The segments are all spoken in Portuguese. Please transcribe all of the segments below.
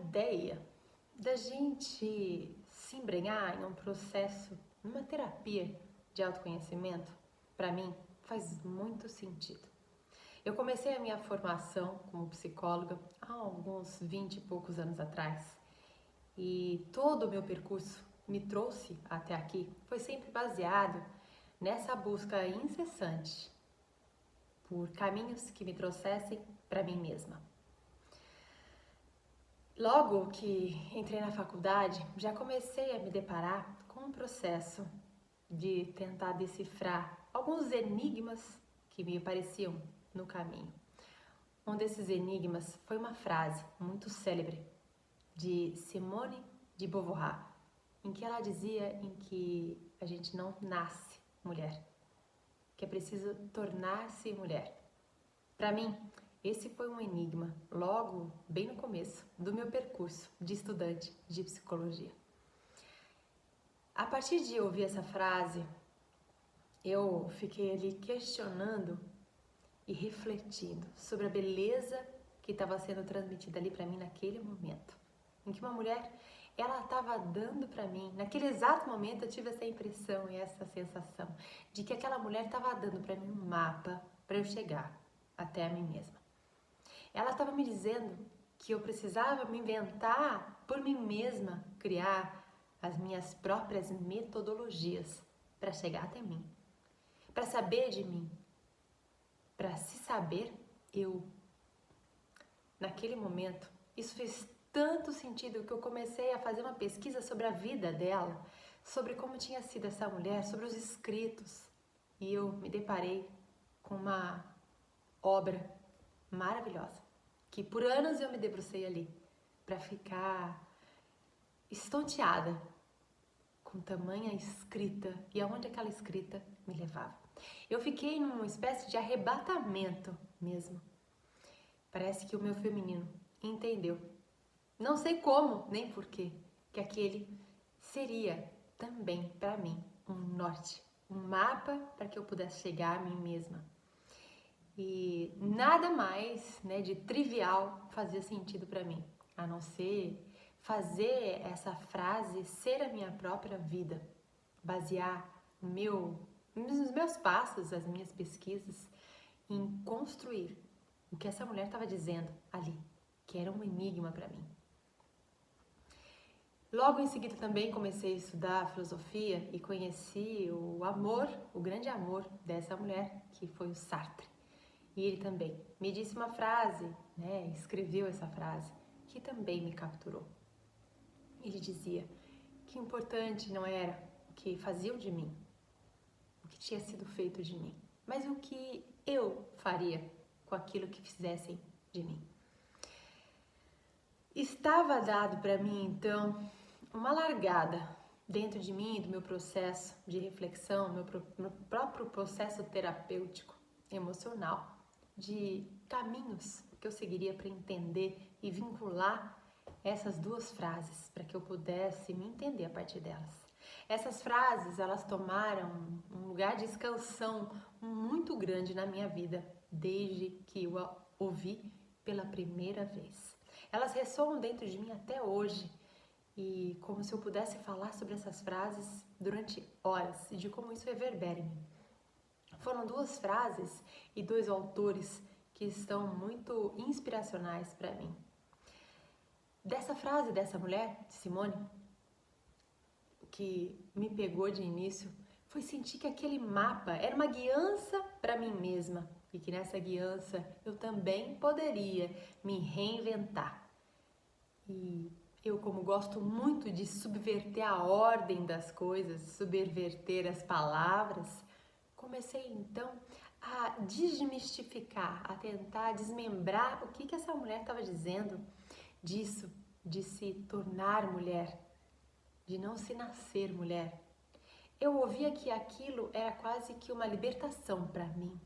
ideia da gente se embrenhar em um processo, numa terapia de autoconhecimento, para mim, faz muito sentido. Eu comecei a minha formação como psicóloga há alguns 20 e poucos anos atrás e todo o meu percurso me trouxe até aqui foi sempre baseado nessa busca incessante por caminhos que me trouxessem para mim mesma. Logo que entrei na faculdade, já comecei a me deparar com um processo de tentar decifrar alguns enigmas que me apareciam no caminho. Um desses enigmas foi uma frase muito célebre de Simone de Beauvoir, em que ela dizia em que a gente não nasce mulher, que é preciso tornar-se mulher. Para mim, esse foi um enigma logo bem no começo do meu percurso de estudante de psicologia. A partir de ouvir essa frase, eu fiquei ali questionando e refletindo sobre a beleza que estava sendo transmitida ali para mim naquele momento, em que uma mulher, ela estava dando para mim, naquele exato momento eu tive essa impressão e essa sensação de que aquela mulher estava dando para mim um mapa para eu chegar até a mim mesma. Ela estava me dizendo que eu precisava me inventar por mim mesma, criar as minhas próprias metodologias para chegar até mim, para saber de mim, para se saber eu. Naquele momento, isso fez tanto sentido que eu comecei a fazer uma pesquisa sobre a vida dela, sobre como tinha sido essa mulher, sobre os escritos, e eu me deparei com uma obra maravilhosa, que por anos eu me debrucei ali para ficar estonteada com tamanha escrita e aonde aquela escrita me levava. Eu fiquei numa espécie de arrebatamento mesmo. Parece que o meu feminino entendeu, não sei como nem porquê, que aquele seria também para mim um norte, um mapa para que eu pudesse chegar a mim mesma. E nada mais, de trivial fazia sentido para mim, a não ser fazer essa frase ser a minha própria vida, basear os meus passos, as minhas pesquisas em construir o que essa mulher estava dizendo ali, que era um enigma para mim. Logo em seguida também comecei a estudar filosofia e conheci o grande amor dessa mulher, que foi o Sartre. E ele também me disse uma frase, escreveu essa frase, que também me capturou. Ele dizia que o importante não era o que faziam de mim, o que tinha sido feito de mim, mas o que eu faria com aquilo que fizessem de mim. Estava dado para mim, então, uma largada dentro de mim, do meu processo de reflexão, meu próprio processo terapêutico, emocional, de caminhos que eu seguiria para entender e vincular essas duas frases, para que eu pudesse me entender a partir delas. Essas frases, elas tomaram um lugar de expansão muito grande na minha vida, desde que eu a ouvi pela primeira vez. Elas ressoam dentro de mim até hoje, e como se eu pudesse falar sobre essas frases durante horas, e de como isso reverbera em mim. Foram duas frases e dois autores que estão muito inspiracionais para mim. Dessa frase dessa mulher, Simone, que me pegou de início, foi sentir que aquele mapa era uma guiança para mim mesma e que nessa guiança eu também poderia me reinventar. E eu, como gosto muito de subverter a ordem das coisas, subverter as palavras, comecei então a desmistificar, a tentar desmembrar o que essa mulher estava dizendo disso, de se tornar mulher, de não se nascer mulher. Eu ouvia que aquilo era quase que uma libertação para mim.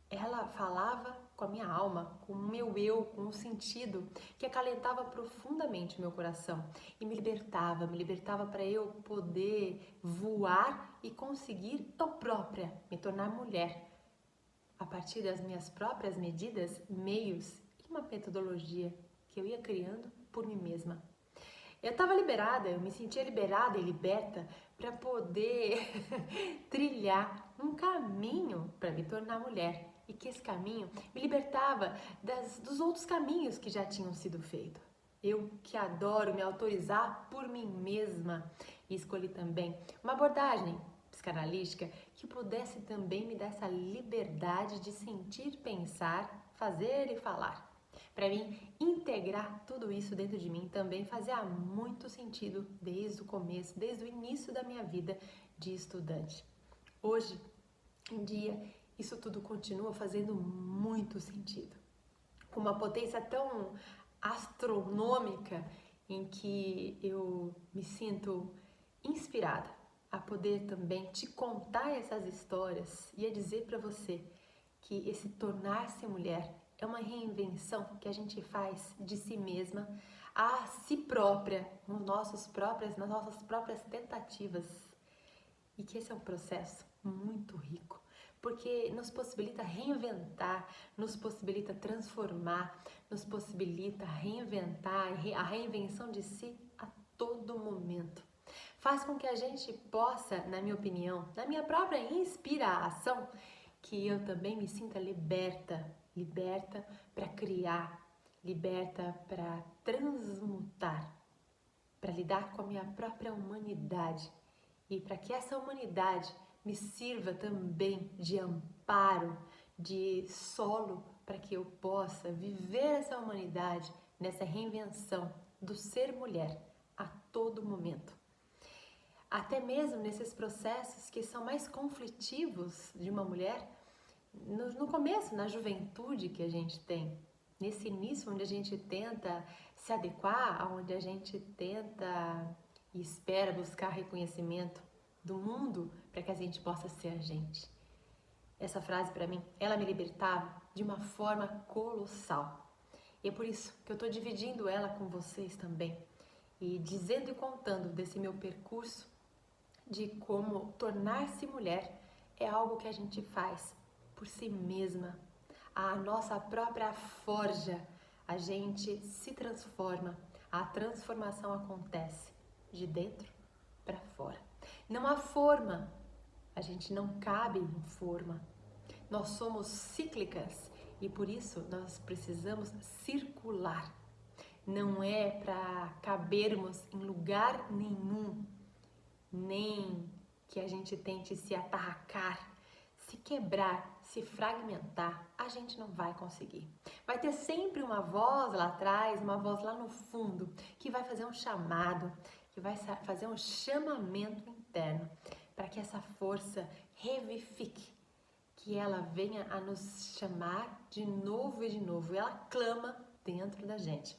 Ela falava com a minha alma, com o meu eu, com um sentido que acalentava profundamente o meu coração e me libertava para eu poder voar e conseguir eu própria me tornar mulher a partir das minhas próprias medidas, meios e uma metodologia que eu ia criando por mim mesma. Eu estava liberada, eu me sentia liberada e liberta para poder trilhar um caminho para me tornar mulher. E que esse caminho me libertava dos outros caminhos que já tinham sido feitos. Eu que adoro me autorizar por mim mesma e escolhi também uma abordagem psicanalítica que pudesse também me dar essa liberdade de sentir, pensar, fazer e falar. Para mim, integrar tudo isso dentro de mim também fazia muito sentido desde o começo, desde o início da minha vida de estudante. Hoje em dia, isso tudo continua fazendo muito sentido. Com uma potência tão astronômica em que eu me sinto inspirada a poder também te contar essas histórias e a dizer para você que esse tornar-se mulher é uma reinvenção que a gente faz de si mesma a si própria, nas nossas próprias tentativas. E que esse é um processo muito rico, porque nos possibilita reinventar, nos possibilita transformar, nos possibilita reinventar, a reinvenção de si a todo momento. Faz com que a gente possa, na minha opinião, na minha própria inspiração, que eu também me sinta liberta para criar, liberta para transmutar, para lidar com a minha própria humanidade e para que essa humanidade me sirva também de amparo, de solo para que eu possa viver essa humanidade nessa reinvenção do ser mulher a todo momento. Até mesmo nesses processos que são mais conflitivos de uma mulher, no começo, na juventude que a gente tem, nesse início onde a gente tenta se adequar, onde a gente tenta e espera buscar reconhecimento do mundo para que a gente possa ser a gente. Essa frase para mim, ela me libertava de uma forma colossal. E é por isso que eu estou dividindo ela com vocês também e dizendo e contando desse meu percurso de como tornar-se mulher é algo que a gente faz por si mesma, a nossa própria forja, a gente se transforma, a transformação acontece de dentro para fora. Não há forma, a gente não cabe em forma. Nós somos cíclicas e por isso nós precisamos circular. Não é para cabermos em lugar nenhum, nem que a gente tente se atarracar, se quebrar, se fragmentar, a gente não vai conseguir. Vai ter sempre uma voz lá atrás, uma voz lá no fundo, que vai fazer um chamado, que vai fazer um chamamento interno, para que essa força revivifique, que ela venha a nos chamar de novo e de novo. E ela clama dentro da gente,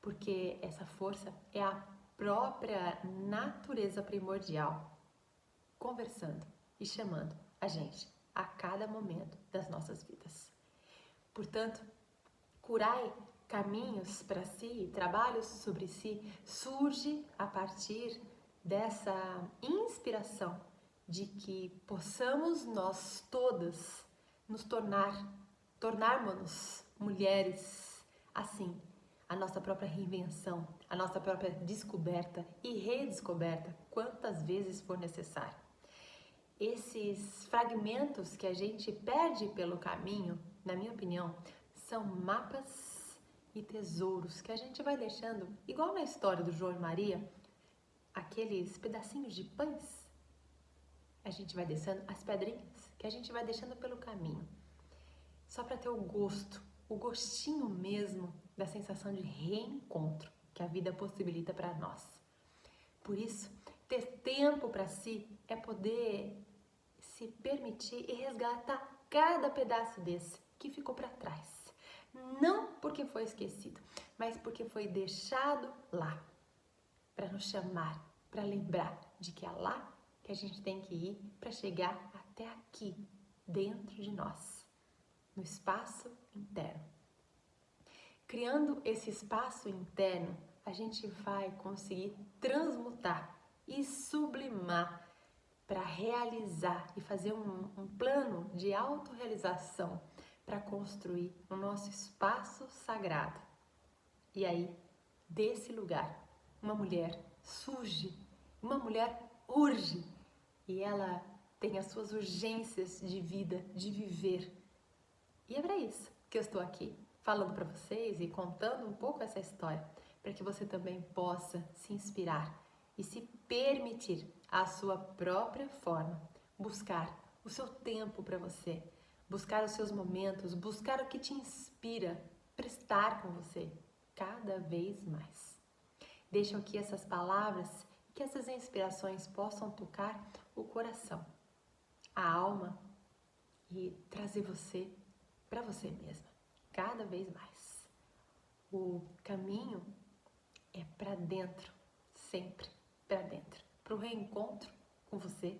porque essa força é a própria natureza primordial, conversando e chamando a gente a cada momento das nossas vidas. Portanto, curai caminhos para si, trabalhos sobre si, surge a partir dessa inspiração de que possamos nós todas nos tornarmos mulheres assim, a nossa própria reinvenção, a nossa própria descoberta e redescoberta, quantas vezes for necessário. Esses fragmentos que a gente perde pelo caminho, na minha opinião, são mapas e tesouros que a gente vai deixando, igual na história do João e Maria, aqueles pedacinhos de pães, a gente vai deixando as pedrinhas que a gente vai deixando pelo caminho, só para ter o gostinho mesmo da sensação de reencontro que a vida possibilita para nós. Por isso, ter tempo para si é poder se permitir e resgatar cada pedaço desse que ficou para trás. Não porque foi esquecido, mas porque foi deixado lá, para nos chamar, para lembrar de que é lá que a gente tem que ir para chegar até aqui, dentro de nós, no espaço interno. Criando esse espaço interno, a gente vai conseguir transmutar e sublimar para realizar e fazer um plano de autorrealização para construir o nosso espaço sagrado. E aí, desse lugar, uma mulher surge, uma mulher urge, e ela tem as suas urgências de vida, de viver. E é para isso que eu estou aqui, falando para vocês e contando um pouco essa história, para que você também possa se inspirar e se permitir a sua própria forma, buscar o seu tempo para você, buscar os seus momentos, buscar o que te inspira, prestar com você cada vez mais. Deixa aqui essas palavras, que essas inspirações possam tocar o coração, a alma e trazer você para você mesma, cada vez mais. O caminho é para dentro, sempre para dentro, para o reencontro com você